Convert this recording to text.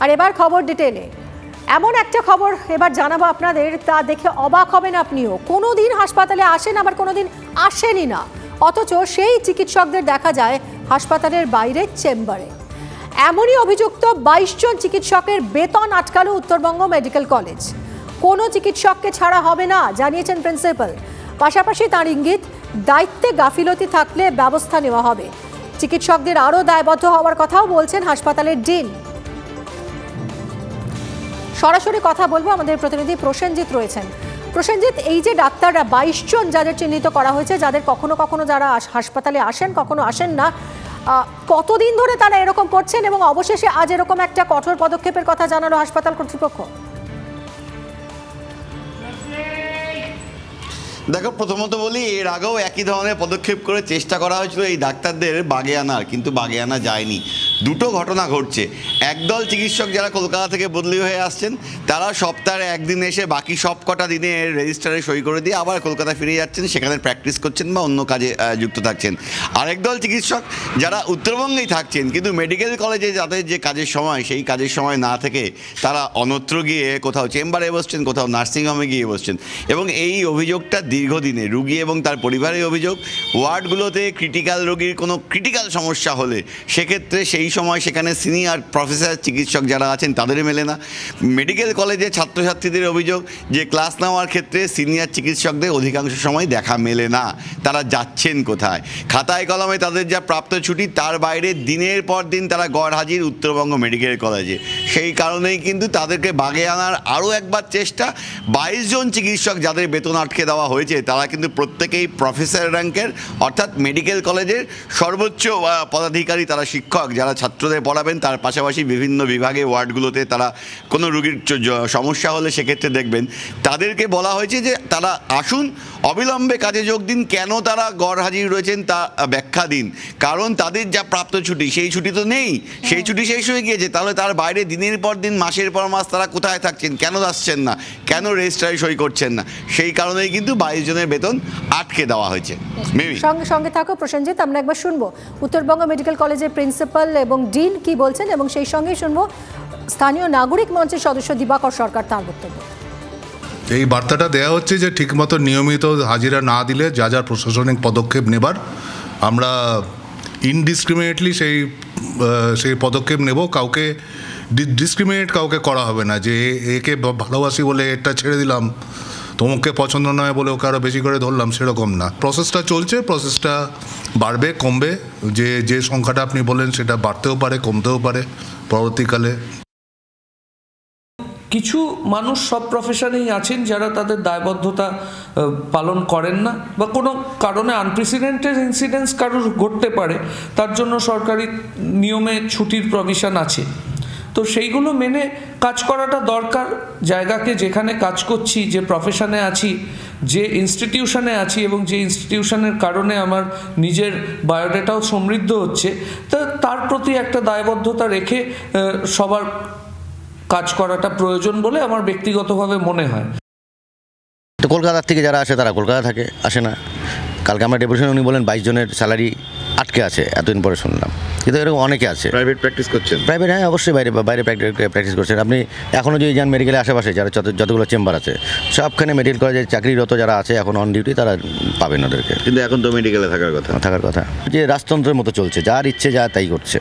আর এবার খবর ডিটেলে। এমন একটা খবর এবার জানাবো আপনাদের, তা দেখে অবাক হবেন আপনিও। কোনোদিন হাসপাতালে আসেন, আবার কোনোদিন আসেনই না, অথচ সেই চিকিৎসকদের দেখা যায় হাসপাতালের বাইরে চেম্বারে। এমনই অভিযুক্ত 22 জন চিকিৎসকের বেতন আটকালো উত্তরবঙ্গ মেডিকেল কলেজ। কোনো চিকিৎসককে ছাড়া হবে না জানিয়েছেন প্রিন্সিপাল। পাশাপাশি তার ইঙ্গিত, দায়িত্বে গাফিলতি থাকলে ব্যবস্থা নেওয়া হবে। চিকিৎসকদের আরও দায়বদ্ধ হওয়ার কথাও বলছেন হাসপাতালের ডিন। সরাসরি কথা বলবো, আমাদের প্রতিনিধি প্রসেনজিৎ রয়েছেন। প্রসেনজিৎ, এই যে ডাক্তাররা 22 জন যাদের চিহ্নিত করা হয়েছে, যাদের কখনো কখনো যারা হাসপাতালে আসেন, কখনো আসেন না, কতদিন ধরে তারা এরকম করছেন এবং অবশেষে আজ এরকম একটা কঠোর পদক্ষেপের কথা জানালো হাসপাতাল কর্তৃপক্ষ? দেখো, প্রথমত বলি, এর আগেও একই ধরনের পদক্ষেপ করে চেষ্টা করা হয়েছিল এই ডাক্তারদের বাগে আনার, কিন্তু বাগে আনা যায়নি। দুটো ঘটনা ঘটছে। একদল চিকিৎসক যারা কলকাতা থেকে বদলি হয়ে আসছেন, তারা সপ্তাহে একদিন এসে বাকি সব কটা দিনে রেজিস্টারে সই করে দিয়ে আবার কলকাতা ফিরে যাচ্ছেন, সেখানে প্র্যাকটিস করছেন বা অন্য কাজে যুক্ত থাকছেন। আরেকদল চিকিৎসক যারা উত্তরবঙ্গেই থাকছেন, কিন্তু মেডিকেল কলেজে যাদের যে কাজের সময়, সেই কাজের সময় না থেকে তারা অন্যত্র গিয়ে কোথাও চেম্বারে বসছেন, কোথাও নার্সিংহোমে গিয়ে বসছেন। এবং এই অভিযোগটা দীর্ঘদিনে রুগী এবং তার পরিবারের অভিযোগ। ওয়ার্ডগুলোতে ক্রিটিক্যাল রোগীর কোনো ক্রিটিক্যাল সমস্যা হলে সেক্ষেত্রে সেই সময় সেখানে সিনিয়র প্রফেসর চিকিৎসক যারা আছেন তাদের মেলে না। মেডিকেল কলেজে ছাত্রছাত্রীদের অভিযোগ যে ক্লাস নেওয়ার ক্ষেত্রে সিনিয়র চিকিৎসকদের অধিকাংশ সময় দেখা মেলে না, তারা যাচ্ছেন কোথায়। খাতায় কলমে তাদের যা প্রাপ্ত ছুটি, তার বাইরে দিনের পর দিন তারা গড় হাজির উত্তরবঙ্গ মেডিকেল কলেজে। সেই কারণেই কিন্তু তাদেরকে বাগে আনার আরও একবার চেষ্টা। 22 জন চিকিৎসক যাদের বেতন আটকে দেওয়া হয়েছে, তারা কিন্তু প্রত্যেকেই প্রফেসর র্যাঙ্কের, অর্থাৎ মেডিকেল কলেজের সর্বোচ্চ পদাধিকারী। তারা শিক্ষক যারা ছাত্রদের পড়াবেন, তার পাশাপাশি বিভিন্ন বিভাগে ওয়ার্ডগুলোতে তারা কোনো রোগীর সমস্যা হলে সেক্ষেত্রে দেখবেন। তাদেরকে বলা হয়েছে যে তারা আসুন, অবিলম্বে কাজে যোগ দিন। কেন তারা গড় হাজির রয়েছেন তা ব্যাখ্যা দিন। কারণ তাদের যা প্রাপ্ত ছুটি, সেই ছুটি তো নেই, সেই ছুটি শেষ হয়ে গিয়েছে। তাহলে তার বাইরে দিনের পর দিন, মাসের পর মাস তারা কোথায় থাকছেন, কেন আসছেন না, কেন রেজিস্ট্রারে সই করছেন না, সেই কারণেই কিন্তু 22 জনের বেতন আটকে দেওয়া হয়েছে। সঙ্গে সঙ্গে থাকো প্রসেনজিৎ, আমরা একবার শুনবো উত্তরবঙ্গ মেডিকেল কলেজের প্রিন্সিপাল এবং ডিন কি বলছেন, এবং সেই সঙ্গেই শুনবো স্থানীয় নাগরিক মঞ্চের সদস্য দিবাকর সরকার তার বক্তব্য। এই বার্তাটা দেওয়া হচ্ছে যে ঠিকমতো নিয়মিত হাজিরা না দিলে যা যা প্রশাসনিক পদক্ষেপ নেবার, আমরা ইনডিসক্রিমিনেটলি সেই পদক্ষেপ নেব। কাউকে ডিসক্রিমিনেট কাউকে করা হবে না, যে একে ভালোবাসি বলে এটা ছেড়ে দিলাম, তোমাকে পছন্দ নয় বলে ওকে আরও বেশি করে ধরলাম, সেরকম না। প্রসেসটা চলছে, প্রসেসটা বাড়বে কমবে। যে সংখ্যাটা আপনি বললেন সেটা বাড়তেও পারে, কমতেও পারে পরবর্তীকালে। কিছু মানুষ সব প্রফেশনেই আছেন যারা তাদের দায়বদ্ধতা পালন করেন না, বা কোনো কারণে আনপ্রেসিডেন্টেড ইনসিডেন্টস কারোর ঘটতে পারে, তার জন্য সরকারি নিয়মে ছুটির প্রভিশন আছে। তো সেইগুলো মেনে কাজ করাটা দরকার। জায়গাকে যেখানে কাজ করছি, যে প্রফেশনে আছি, যে ইনস্টিটিউশনে আছি, এবং যে ইনস্টিটিউশনের কারণে আমার নিজের বায়োডাটাও সমৃদ্ধ হচ্ছে, তার প্রতি একটা দায়বদ্ধতা রেখে সবার কাজ করাটা প্রয়োজন বলে আমার ব্যক্তিগতভাবে মনে হয়। তো কলকাতার থেকে যারা আসে তারা কলকাতা থাকে, আসে না। কালকে আমরা ডেপুটেশনে উনি বলেন 22 জনের স্যালারি আটকে আছে, এতদিন পরে শুনলাম। কিন্তু এরকম অনেকে আছে প্রাইভেট প্র্যাকটিস করছেন। প্রাইভেট, হ্যাঁ অবশ্যই বাইরে প্র্যাকটিস করছেন। আপনি এখনও যদি যান মেডিকেলের আশেপাশে যারা যতগুলো চেম্বার আছে, সবখানে মেডিকেল কলেজে চাকরিরত যারা আছে এখন অন ডিউটি, তারা পাবেন ওদেরকে। কিন্তু এখন তো মেডিকেলে থাকার কথা। যে রাজতন্ত্রের মতো চলছে, যার ইচ্ছে যা তাই করছে।